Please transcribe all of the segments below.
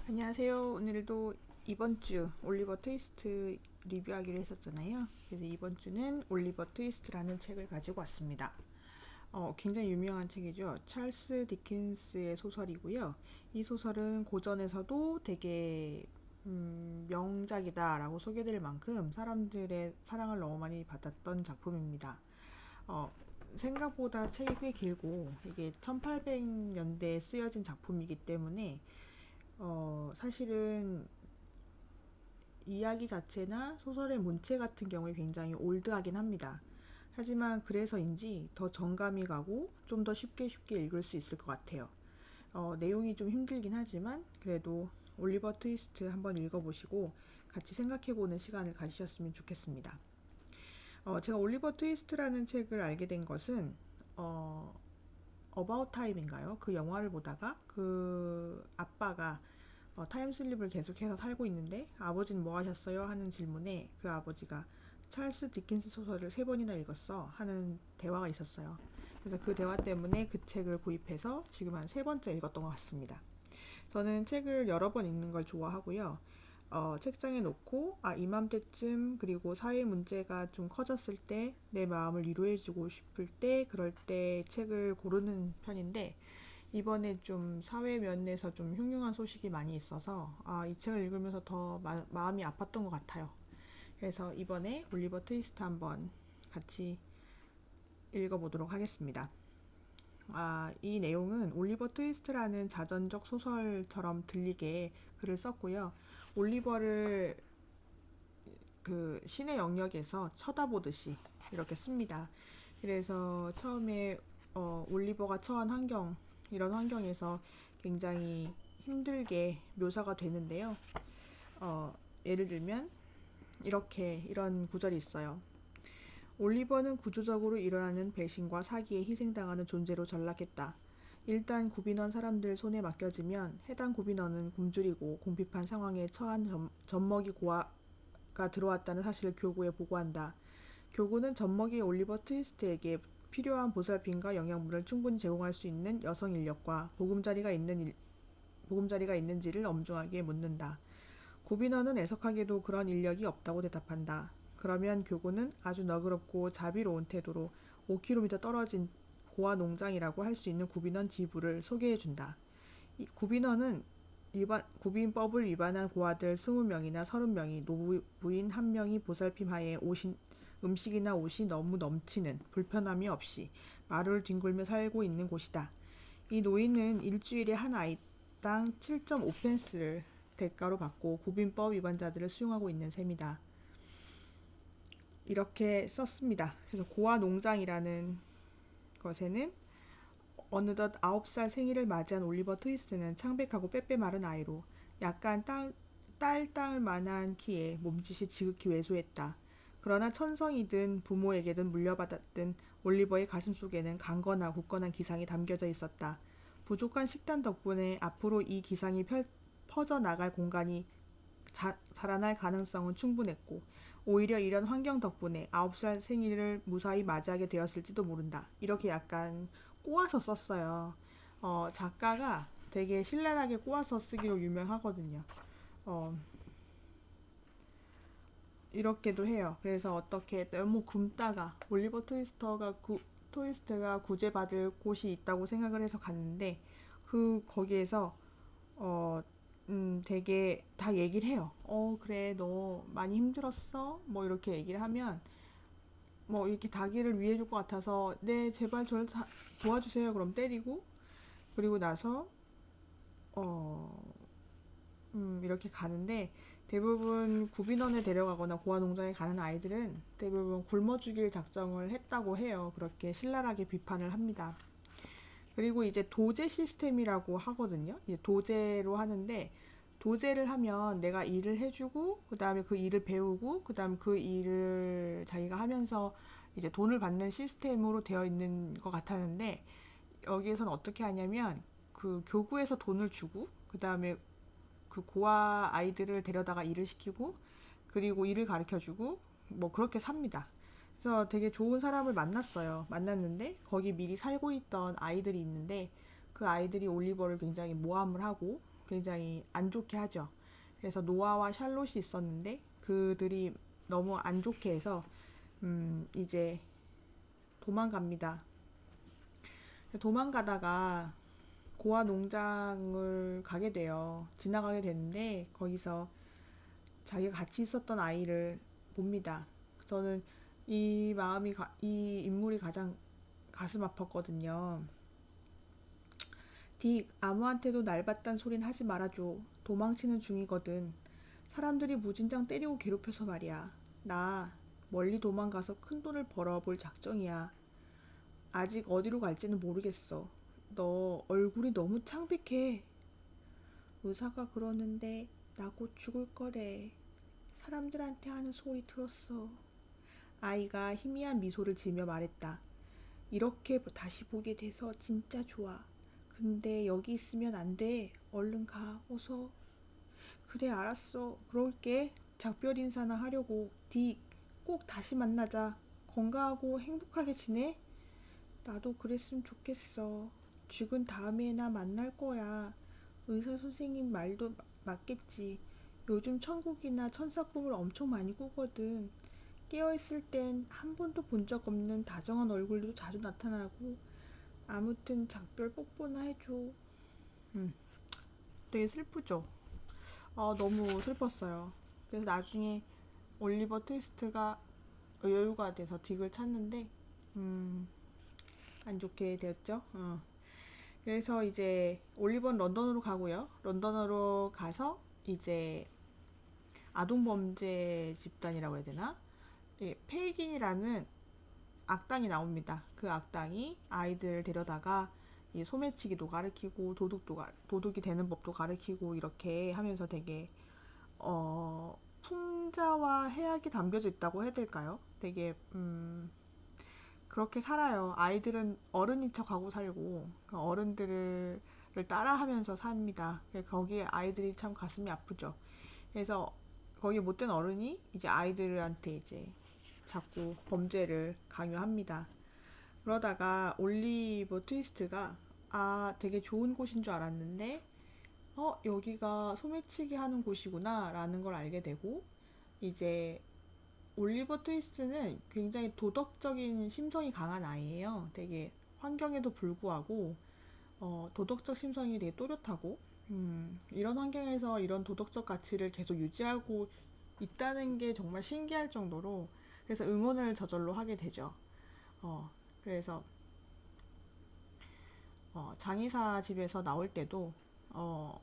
안녕하세요. 오늘도 이번 주 올리버 트위스트 리뷰하기로 했었잖아요. 그래서 이번 주는 올리버 트위스트라는 책을 가지고 왔습니다. 굉장히 유명한 책이죠. 찰스 디킨스의 소설이고요. 이 소설은 고전에서도 되게 명작이다라고 소개될 만큼 사람들의 사랑을 너무 많이 받았던 작품입니다. 어, 생각보다 책이 꽤 길고 이게 1800년대에 쓰여진 작품이기 때문에 사실은 이야기 자체나 소설의 문체 같은 경우에 굉장히 올드하긴 합니다. 하지만 그래서인지 더 정감이 가고 좀 더 쉽게 읽을 수 있을 것 같아요. 내용이 좀 힘들긴 하지만 그래도 올리버 트위스트 한번 읽어보시고 같이 생각해보는 시간을 가지셨으면 좋겠습니다. 제가 올리버 트위스트라는 책을 알게 된 것은 어바웃 타임인가요? 그 영화를 보다가 그 아빠가 타임슬립을 계속해서 살고 있는데 아버지는 뭐 하셨어요? 하는 질문에 그 아버지가 찰스 디킨스 소설을 3번이나 읽었어 하는 대화가 있었어요. 그래서 그 대화 때문에 그 책을 구입해서 지금 한 3번째 읽었던 것 같습니다. 저는 책을 여러 번 읽는 걸 좋아하고요. 책장에 놓고 이맘때쯤 그리고 사회 문제가 좀 커졌을 때 내 마음을 위로해주고 싶을 때 그럴 때 책을 고르는 편인데 이번에 좀 사회 면에서 좀 흉흉한 소식이 많이 있어서 이 책을 읽으면서 더 마음이 아팠던 것 같아요. 그래서 이번에 올리버 트위스트 한번 같이 읽어보도록 하겠습니다. 이 내용은 올리버 트위스트라는 자전적 소설처럼 들리게 글을 썼고요. 올리버를 그 신의 영역에서 쳐다보듯이 이렇게 씁니다. 그래서 처음에 올리버가 처한 환경, 이런 환경에서 굉장히 힘들게 묘사가 되는데요. 예를 들면 이런 구절이 있어요. 올리버는 구조적으로 일어나는 배신과 사기에 희생당하는 존재로 전락했다. 일단 구빈원 사람들 손에 맡겨지면 해당 구빈원은 굶주리고 궁핍한 상황에 처한 젖먹이 고아가 들어왔다는 사실을 교구에 보고한다. 교구는 젖먹이 올리버 트위스트에게 필요한 보살핌과 영양분을 충분히 제공할 수 있는 여성 인력과 보금자리가 있는지를 엄중하게 묻는다. 구빈원은 애석하게도 그런 인력이 없다고 대답한다. 그러면 교구는 아주 너그럽고 자비로운 태도로 5km 떨어진 고아 농장이라고 할 수 있는 구빈원 지부를 소개해준다. 구빈원은 구빈법을 위반한 고아들 20명이나 30명이 노부인 1명이 보살핌 하에 음식이나 옷이 너무 넘치는 불편함이 없이 마루를 뒹굴며 살고 있는 곳이다. 이 노인은 일주일에 한 아이당 7.5펜스를 대가로 받고 구빈법 위반자들을 수용하고 있는 셈이다. 이렇게 썼습니다. 그래서 고아 농장이라는 것에는 어느덧 9살 생일을 맞이한 올리버 트위스트는 창백하고 빼빼 마른 아이로 약간 딸 만한 키에 몸짓이 지극히 왜소했다. 그러나 천성이든 부모에게든 물려받았든 올리버의 가슴 속에는 강건하고 굳건한 기상이 담겨져 있었다. 부족한 식단 덕분에 앞으로 이 기상이 퍼져나갈 공간이 자라날 가능성은 충분했고 오히려 이런 환경 덕분에 9살 생일을 무사히 맞이하게 되었을지도 모른다. 이렇게 약간 꼬아서 썼어요. 작가가 되게 신랄하게 꼬아서 쓰기로 유명하거든요. 어, 이렇게도 해요. 그래서 어떻게 너무 굶다가 올리버 트위스트가 구제받을 곳이 있다고 생각을 해서 갔는데 거기에서 되게 다 얘기를 해요. 그래, 너 많이 힘들었어? 뭐 이렇게 얘기를 하면 뭐 이렇게 다기를 위해 줄 것 같아서 네, 제발 저를 도와주세요. 그럼 때리고 그리고 나서 어, 이렇게 가는데 대부분 구빈원에 데려가거나 고아농장에 가는 아이들은 대부분 굶어 죽일 작정을 했다고 해요. 그렇게 신랄하게 비판을 합니다. 그리고 이제 도제 시스템이라고 하거든요. 이제 도제로 하는데 도제를 하면 내가 일을 해주고 그 다음에 그 일을 배우고 그 다음 그 일을 자기가 하면서 이제 돈을 받는 시스템으로 되어 있는 것 같았는데 여기에서는 어떻게 하냐면 그 교구에서 돈을 주고 그 다음에 그 고아 아이들을 데려다가 일을 시키고 그리고 일을 가르쳐주고 뭐 그렇게 삽니다. 그래서 되게 좋은 사람을 만났어요. 만났는데 거기 미리 살고 있던 아이들이 있는데 그 아이들이 올리버를 굉장히 모함을 하고 굉장히 안 좋게 하죠. 그래서 노아와 샬롯이 있었는데 그들이 너무 안 좋게 해서 이제 도망갑니다. 도망가다가 고아 농장을 가게 돼요. 지나가게 되는데 거기서 자기가 같이 있었던 아이를 봅니다. 저는 이 인물이 가장 가슴 아팠거든요. 딕, 아무한테도 날봤단 소린 하지 말아줘. 도망치는 중이거든. 사람들이 무진장 때리고 괴롭혀서 말이야. 나 멀리 도망가서 큰 돈을 벌어볼 작정이야. 아직 어디로 갈지는 모르겠어. 너 얼굴이 너무 창백해. 의사가 그러는데 나 곧 죽을 거래. 사람들한테 하는 소리 들었어. 아이가 희미한 미소를 지으며 말했다. 이렇게 다시 보게 돼서 진짜 좋아. 근데 여기 있으면 안 돼. 얼른 가. 어서. 그래, 알았어. 그럴게. 작별 인사나 하려고. 딕, 꼭 다시 만나자. 건강하고 행복하게 지내? 나도 그랬으면 좋겠어. 죽은 다음에나 만날 거야. 의사 선생님 말도 맞겠지. 요즘 천국이나 천사 꿈을 엄청 많이 꾸거든. 깨어있을 땐 한 번도 본 적 없는 다정한 얼굴도 자주 나타나고. 아무튼 작별 뽀뽀나 해줘. 음, 되게 슬프죠? 너무 슬펐어요. 그래서 나중에 올리버 트위스트가 여유가 돼서 딕을 찾는데 안 좋게 되었죠. 그래서 이제 올리버는 런던으로 가고요. 런던으로 가서 이제 아동범죄 집단이라고 해야 되나? 예, 페이긴이라는 악당이 나옵니다. 그 악당이 아이들을 데려다가 이 소매치기도 가르치고 도둑이 되는 법도 가르치고 이렇게 하면서 되게 풍자와 해악이 담겨져 있다고 해야 될까요? 되게 그렇게 살아요. 아이들은 어른인 척하고 살고 어른들을 따라하면서 삽니다. 거기에 아이들이 참 가슴이 아프죠. 그래서 거기 못된 어른이 이제 아이들한테 이제 자꾸 범죄를 강요합니다. 그러다가 올리버 트위스트가 되게 좋은 곳인 줄 알았는데 여기가 소매치기 하는 곳이구나 라는 걸 알게 되고 이제 올리버 트위스트는 굉장히 도덕적인 심성이 강한 아이예요. 되게 환경에도 불구하고 도덕적 심성이 되게 또렷하고 이런 환경에서 이런 도덕적 가치를 계속 유지하고 있다는 게 정말 신기할 정도로 그래서 응원을 저절로 하게 되죠. 그래서 장의사 집에서 나올 때도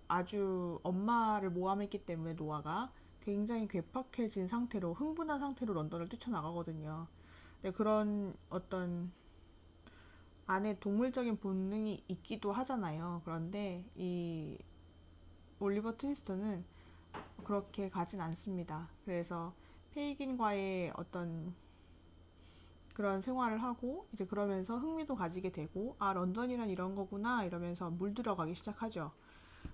아주 엄마를 모함했기 때문에 노아가 굉장히 괴팍해진 상태로 흥분한 상태로 런던을 뛰쳐나가거든요. 근데 그런 어떤 안에 동물적인 본능이 있기도 하잖아요. 그런데 이 올리버 트위스터는 그렇게 가진 않습니다. 그래서 페이긴과의 어떤 그런 생활을 하고 이제 그러면서 흥미도 가지게 되고 런던이란 이런 거구나 이러면서 물들어가기 시작하죠.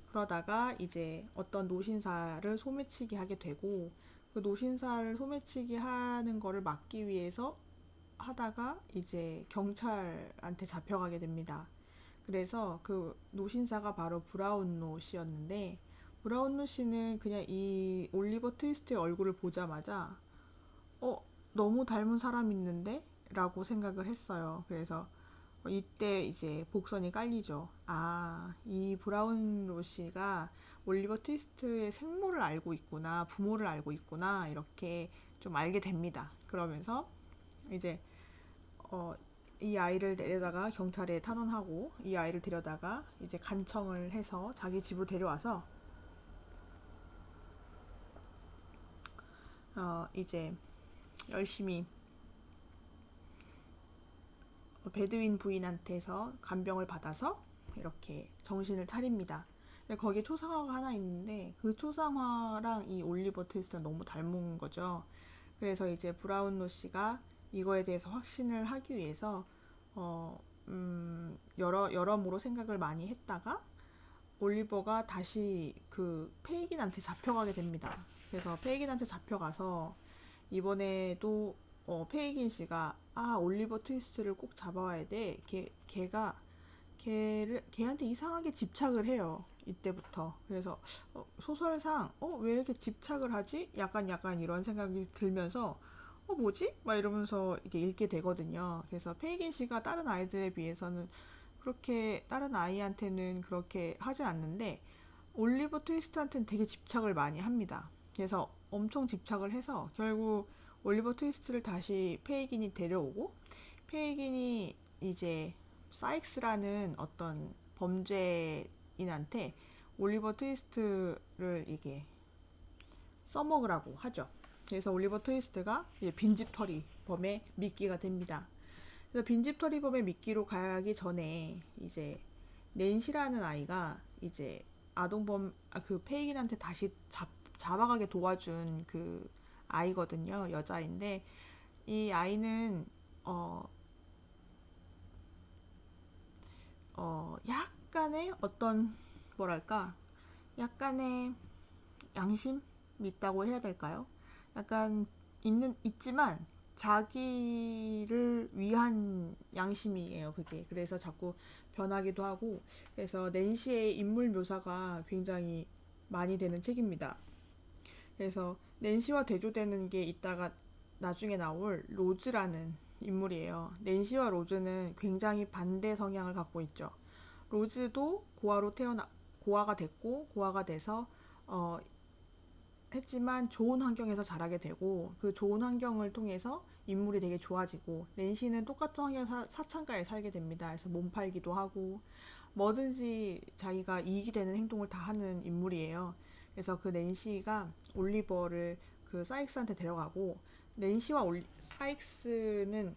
그러다가 이제 어떤 노신사를 소매치기 하게 되고 그 노신사를 소매치기 하는 거를 막기 위해서 하다가 이제 경찰한테 잡혀가게 됩니다. 그래서 그 노신사가 바로 브라운로 씨였는데 브라운로 씨는 그냥 이 올리버 트위스트의 얼굴을 보자마자 너무 닮은 사람 있는데? 라고 생각을 했어요. 그래서 이때 이제 복선이 깔리죠. 이 브라운로 씨가 올리버 트위스트의 생모를 알고 있구나, 부모를 알고 있구나, 이렇게 좀 알게 됩니다. 그러면서 이제 이 아이를 데려다가 경찰에 탄원하고 이 아이를 데려다가 이제 간청을 해서 자기 집으로 데려와서 이제 열심히 베드윈 부인한테서 간병을 받아서 이렇게 정신을 차립니다. 근데 거기에 초상화가 하나 있는데 그 초상화랑 이 올리버 트위스트는 너무 닮은 거죠. 그래서 이제 브라운로 씨가 이거에 대해서 확신을 하기 위해서 여러모로 생각을 많이 했다가 올리버가 다시 그 페이긴한테 잡혀가게 됩니다. 그래서 페이긴한테 잡혀가서 이번에도 페이긴 씨가 올리버 트위스트를 꼭 잡아와야 돼. 걔한테 이상하게 집착을 해요. 이때부터. 그래서 소설상 왜 이렇게 집착을 하지? 약간 이런 생각이 들면서 뭐지? 막 이러면서 이렇게 읽게 되거든요. 그래서 페이긴 씨가 다른 아이들에 비해서는 그렇게 다른 아이한테는 그렇게 하진 않는데 올리버 트위스트한테는 되게 집착을 많이 합니다. 그래서 엄청 집착을 해서 결국 올리버 트위스트를 다시 페이긴이 데려오고 페이긴이 이제 사익스라는 어떤 범죄인한테 올리버 트위스트를 이게 써먹으라고 하죠. 그래서 올리버 트위스트가 이제 빈집털이 범의 미끼가 됩니다. 그래서 빈집털이 범의 미끼로 가기 전에 이제 낸시라는 아이가 이제 그 페이긴한테 다시 잡아가게 도와준 그 아이거든요. 여자인데 이 아이는 어, 약간의 어떤 뭐랄까 약간의 양심이 있다고 해야 될까요? 약간 있지만 자기를 위한 양심이에요, 그게. 그래서 자꾸 변하기도 하고, 그래서 낸시의 인물 묘사가 굉장히 많이 되는 책입니다. 그래서 낸시와 대조되는 게 이따가 나중에 나올 로즈라는 인물이에요. 낸시와 로즈는 굉장히 반대 성향을 갖고 있죠. 로즈도 고아가 됐고, 고아가 돼서 어, 했지만 좋은 환경에서 자라게 되고 그 좋은 환경을 통해서 인물이 되게 좋아지고 낸시는 똑같은 환경 사창가에 살게 됩니다. 그래서 몸 팔기도 하고 뭐든지 자기가 이익이 되는 행동을 다 하는 인물이에요. 그래서 그 낸시가 올리버를 그 사익스한테 데려가고 낸시와 사익스는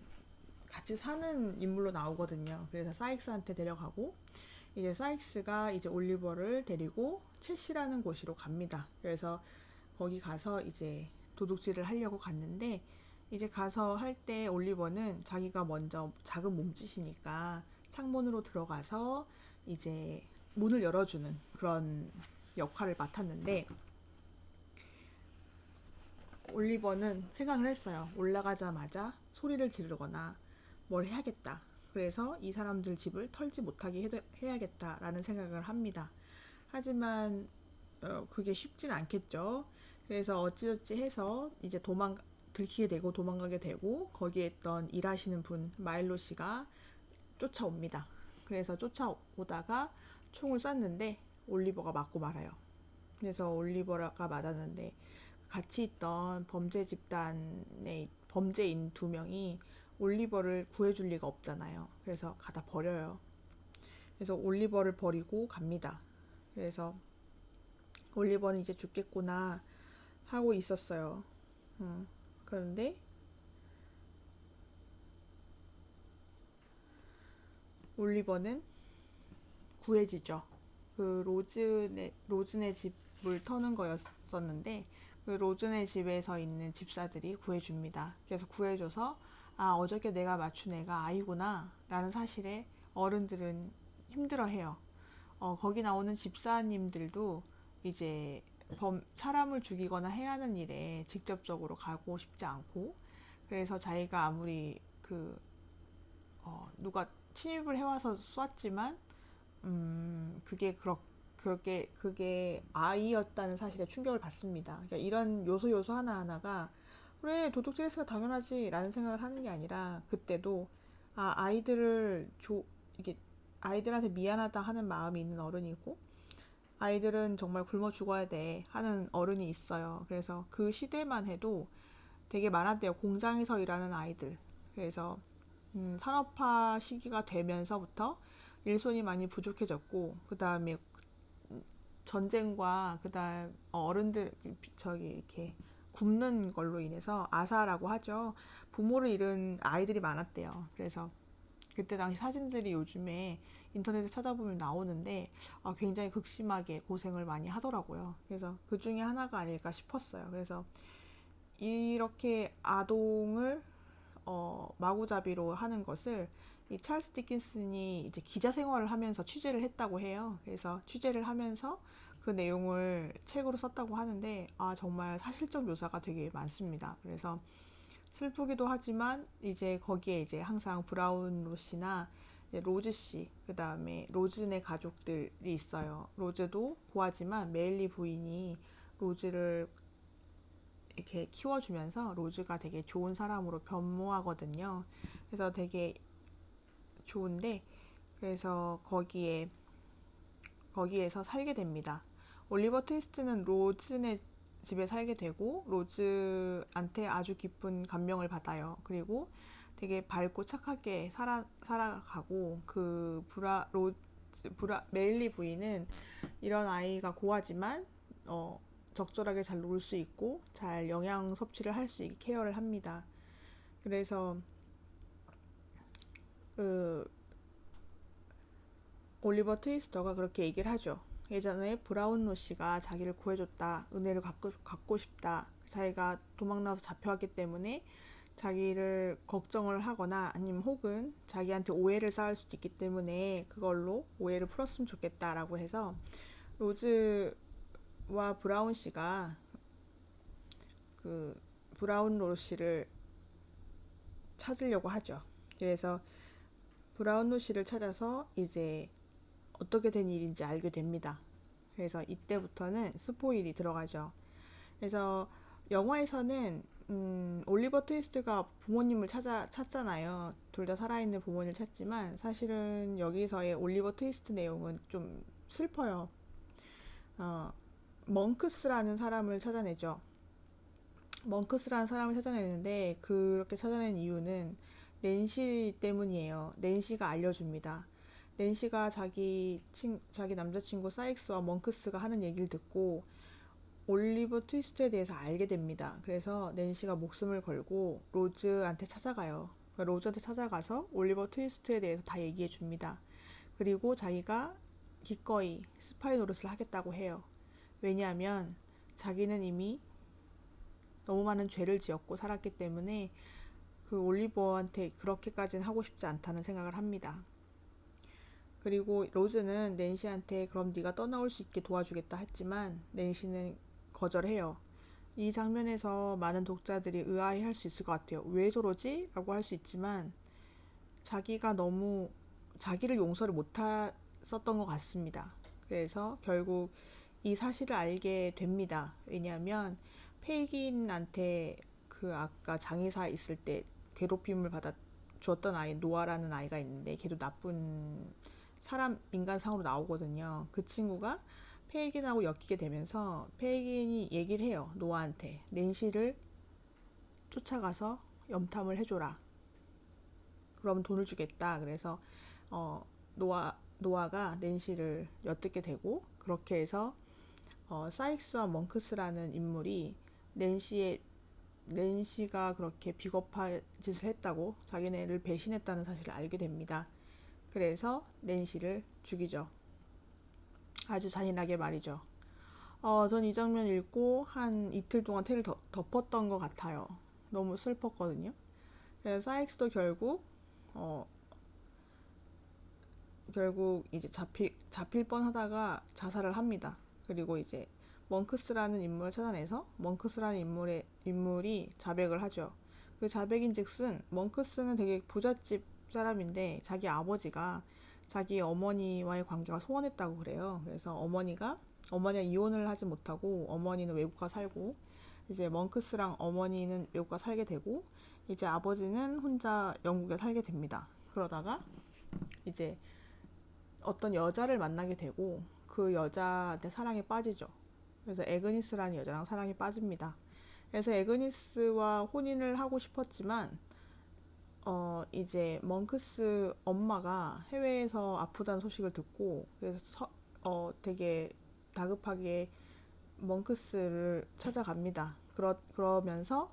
같이 사는 인물로 나오거든요. 그래서 사익스한테 데려가고 이제 사익스가 이제 올리버를 데리고 채시라는 곳으로 갑니다. 그래서 거기 가서 이제 도둑질을 하려고 갔는데 이제 가서 할 때 올리버는 자기가 먼저 작은 몸짓이니까 창문으로 들어가서 이제 문을 열어주는 그런 역할을 맡았는데 올리버는 생각을 했어요. 올라가자마자 소리를 지르거나 뭘 해야겠다. 그래서 이 사람들 집을 털지 못하게 해야겠다라는 생각을 합니다. 하지만 그게 쉽진 않겠죠. 그래서 어찌저찌 해서 이제 들키게 되고 도망가게 되고 거기에 있던 일하시는 분 마일로 씨가 쫓아옵니다. 그래서 쫓아오다가 총을 쐈는데 올리버가 맞고 말아요. 그래서 올리버가 맞았는데 같이 있던 범죄인 두 명이 올리버를 구해줄 리가 없잖아요. 그래서 가다 버려요. 그래서 올리버를 버리고 갑니다. 그래서 올리버는 이제 죽겠구나 하고 있었어요. 그런데 올리버는 구해지죠. 그 로즈네 집을 터는 거였었는데 그 로즈네 집에서 있는 집사들이 구해줍니다. 그래서 구해줘서 어저께 내가 맞춘 애가 아이구나 라는 사실에 어른들은 힘들어해요. 거기 나오는 집사님들도 이제 사람을 죽이거나 해야 하는 일에 직접적으로 가고 싶지 않고 그래서 자기가 아무리 누가 침입을 해와서 쐈지만 그게 아이였다는 사실에 충격을 받습니다. 그러니까 이런 요소 하나하나가 그래 도둑질 했으면 당연하지 라는 생각을 하는 게 아니라 그때도 아이들을 이게 아이들한테 미안하다 하는 마음이 있는 어른이고 아이들은 정말 굶어 죽어야 돼 하는 어른이 있어요. 그래서 그 시대만 해도 되게 많았대요. 공장에서 일하는 아이들. 그래서 산업화 시기가 되면서부터 일손이 많이 부족해졌고 그 다음에 전쟁과 그 다음 어른들 이렇게 굶는 걸로 인해서 아사라고 하죠. 부모를 잃은 아이들이 많았대요. 그래서 그때 당시 사진들이 요즘에 인터넷에 찾아보면 나오는데 굉장히 극심하게 고생을 많이 하더라고요. 그래서 그 중에 하나가 아닐까 싶었어요. 그래서 이렇게 아동을 마구잡이로 하는 것을 이 찰스 디킨슨이 이제 기자 생활을 하면서 취재를 했다고 해요. 그래서 취재를 하면서 그 내용을 책으로 썼다고 하는데 정말 사실적 묘사가 되게 많습니다. 그래서 슬프기도 하지만 이제 거기에 이제 항상 브라운 로시나 로즈 씨, 그 다음에 로즈네 가족들이 있어요. 로즈도 고하지만 메일리 부인이 로즈를 이렇게 키워주면서 로즈가 되게 좋은 사람으로 변모하거든요. 그래서 되게 좋은데, 그래서 거기에서 살게 됩니다. 올리버 트위스트는 로즈네 집에 살게 되고 로즈한테 아주 깊은 감명을 받아요. 그리고 되게 밝고 착하게 살아가고 메일리 부인은 이런 아이가 고하지만 적절하게 잘 놀 수 있고 잘 영양 섭취를 할 수 있게 케어를 합니다. 그래서 그 올리버 트위스터가 그렇게 얘기를 하죠. 예전에 브라운로 씨가 자기를 구해줬다. 은혜를 갚고 싶다. 자기가 도망나서 잡혀왔기 때문에 자기를 걱정을 하거나 아니면 혹은 자기한테 오해를 쌓을 수도 있기 때문에 그걸로 오해를 풀었으면 좋겠다라고 해서 로즈와 브라운 씨가 그 브라운로 씨를 찾으려고 하죠. 그래서 브라운로 씨를 찾아서 이제 어떻게 된 일인지 알게 됩니다. 그래서 이때부터는 스포일이 들어가죠. 그래서 영화에서는 올리버 트위스트가 부모님을 찾잖아요. 둘 다 살아있는 부모님을 찾지만 사실은 여기서의 올리버 트위스트 내용은 좀 슬퍼요. 어, 멍크스라는 사람을 찾아내죠. 멍크스라는 사람을 찾아내는데 그렇게 찾아낸 이유는 낸시 때문이에요. 낸시가 알려줍니다. 낸시가 자기 남자친구 사익스와 멍크스가 하는 얘기를 듣고 올리버 트위스트에 대해서 알게 됩니다. 그래서 낸시가 목숨을 걸고 로즈한테 찾아가요. 로즈한테 찾아가서 올리버 트위스트에 대해서 다 얘기해 줍니다. 그리고 자기가 기꺼이 스파이 노릇을 하겠다고 해요. 왜냐하면 자기는 이미 너무 많은 죄를 지었고 살았기 때문에 그 올리버한테 그렇게까지는 하고 싶지 않다는 생각을 합니다. 그리고 로즈는 낸시한테 그럼 네가 떠나올 수 있게 도와주겠다 했지만 낸시는 거절해요. 이 장면에서 많은 독자들이 의아해할 수 있을 것 같아요. 왜 저러지? 라고 할 수 있지만 자기가 너무 자기를 용서를 못 했었던 것 같습니다. 그래서 결국 이 사실을 알게 됩니다. 왜냐하면 페이긴한테 그 아까 장의사 있을 때 괴롭힘을 받아 주었던 아이 노아라는 아이가 있는데 걔도 나쁜 사람 인간상으로 나오거든요. 그 친구가 페이긴하고 엮이게 되면서 페이긴이 얘기를 해요. 노아한테 낸시를 쫓아가서 염탐을 해줘라. 그럼 돈을 주겠다. 그래서 노아가 낸시를 엿듣게 되고 그렇게 해서 사익스와 멍크스라는 인물이 낸시가 그렇게 비겁한 짓을 했다고 자기네를 배신했다는 사실을 알게 됩니다. 그래서 낸시를 죽이죠. 아주 잔인하게 말이죠. 전 이 장면 읽고 한 이틀 동안 테를 덮었던 것 같아요. 너무 슬펐거든요. 그래서 사익스도 어, 결국 이제 잡힐 뻔하다가 자살을 합니다. 그리고 이제 멍크스라는 인물을 찾아내서 멍크스라는 인물이 자백을 하죠. 그 자백인즉슨 멍크스는 되게 부잣집 사람인데 자기 아버지가 자기 어머니와의 관계가 소원했다고 그래요. 그래서 어머니가 이혼을 하지 못하고 어머니는 외국 가 살고 이제 멍크스랑 어머니는 외국 가 살게 되고 이제 아버지는 혼자 영국에 살게 됩니다. 그러다가 이제 어떤 여자를 만나게 되고 그 여자한테 사랑에 빠지죠. 그래서 에그니스라는 여자랑 사랑에 빠집니다. 그래서 에그니스와 혼인을 하고 싶었지만 이제 멍크스 엄마가 해외에서 아프다는 소식을 듣고 그래서 되게 다급하게 멍크스를 찾아갑니다. 그러면서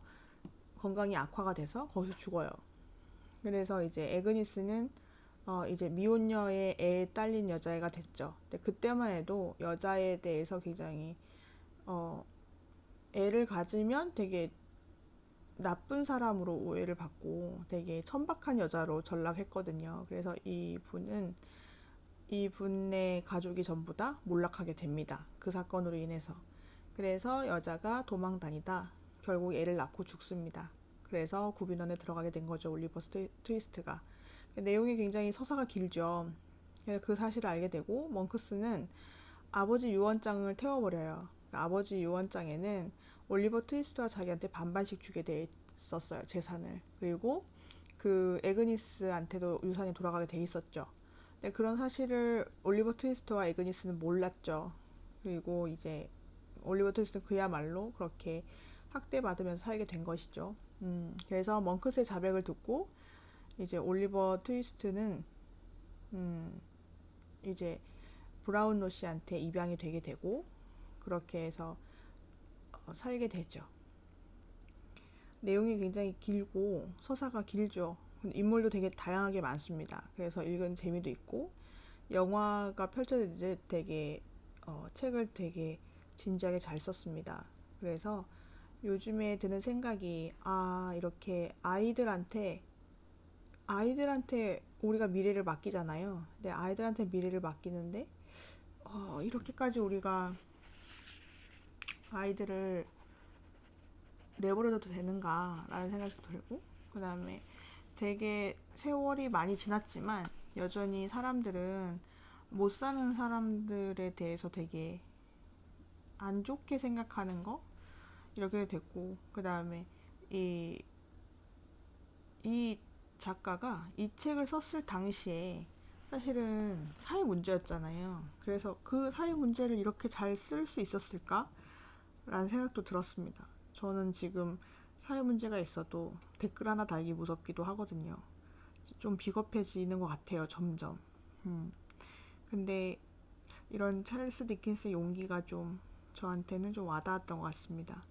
건강이 악화가 돼서 거기서 죽어요. 그래서 이제 에그니스는 이제 미혼녀의 애에 딸린 여자애가 됐죠. 근데 그때만 해도 여자에 대해서 굉장히 어, 애를 가지면 되게 나쁜 사람으로 오해를 받고 되게 천박한 여자로 전락했거든요. 그래서 이분의 가족이 전부 다 몰락하게 됩니다. 그 사건으로 인해서. 그래서 여자가 도망 다니다 결국 애를 낳고 죽습니다. 그래서 구빈원에 들어가게 된 거죠. 올리버 트위스트가. 내용이 굉장히 서사가 길죠. 그래서 그 사실을 알게 되고 멍크스는 아버지 유언장을 태워버려요. 그러니까 아버지 유언장에는 올리버 트위스트와 자기한테 반반씩 주게 돼 있었어요, 재산을. 그리고 그 에그니스한테도 유산이 돌아가게 돼 있었죠. 근데 그런 사실을 올리버 트위스트와 에그니스는 몰랐죠. 그리고 이제 올리버 트위스트는 그야말로 그렇게 학대받으면서 살게 된 것이죠. 그래서 멍크스의 자백을 듣고 이제 올리버 트위스트는 이제 브라운로 씨한테 입양이 되게 되고 그렇게 해서 살게 되죠. 내용이 굉장히 길고 서사가 길죠. 인물도 되게 다양하게 많습니다. 그래서 읽은 재미도 있고 영화가 펼쳐질 때 되게 책을 되게 진지하게 잘 썼습니다. 그래서 요즘에 드는 생각이 이렇게 아이들한테 우리가 미래를 맡기잖아요. 근데 아이들한테 미래를 맡기는데 이렇게까지 우리가 아이들을 내버려둬도 되는가라는 생각이 들고 그 다음에 되게 세월이 많이 지났지만 여전히 사람들은 못 사는 사람들에 대해서 되게 안 좋게 생각하는 거 이렇게 됐고 그 다음에 이, 이 작가가 이 책을 썼을 당시에 사실은 사회 문제였잖아요. 그래서 그 사회 문제를 이렇게 잘 쓸 수 있었을까? 라는 생각도 들었습니다. 저는 지금 사회 문제가 있어도 댓글 하나 달기 무섭기도 하거든요. 좀 비겁해지는 것 같아요, 점점. 음. 근데 이런 찰스 디킨스의 용기가 좀 저한테는 좀 와닿았던 것 같습니다.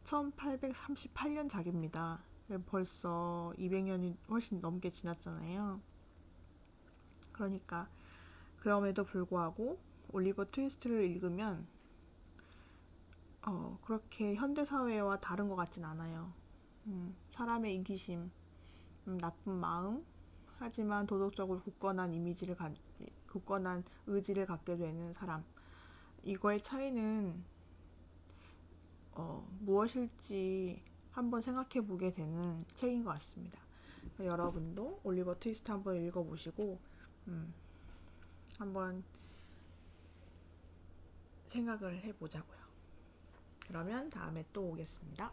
1838년 작입니다. 벌써 200년이 훨씬 넘게 지났잖아요. 그러니까 그럼에도 불구하고 올리버 트위스트를 읽으면 그렇게 현대사회와 다른 것 같진 않아요. 사람의 이기심, 나쁜 마음, 하지만 도덕적으로 굳건한 의지를 갖게 되는 사람. 이거의 차이는 무엇일지 한번 생각해 보게 되는 책인 것 같습니다. 여러분도 올리버 트위스트 한번 읽어보시고 한번 생각을 해보자고요. 그러면 다음에 또 오겠습니다.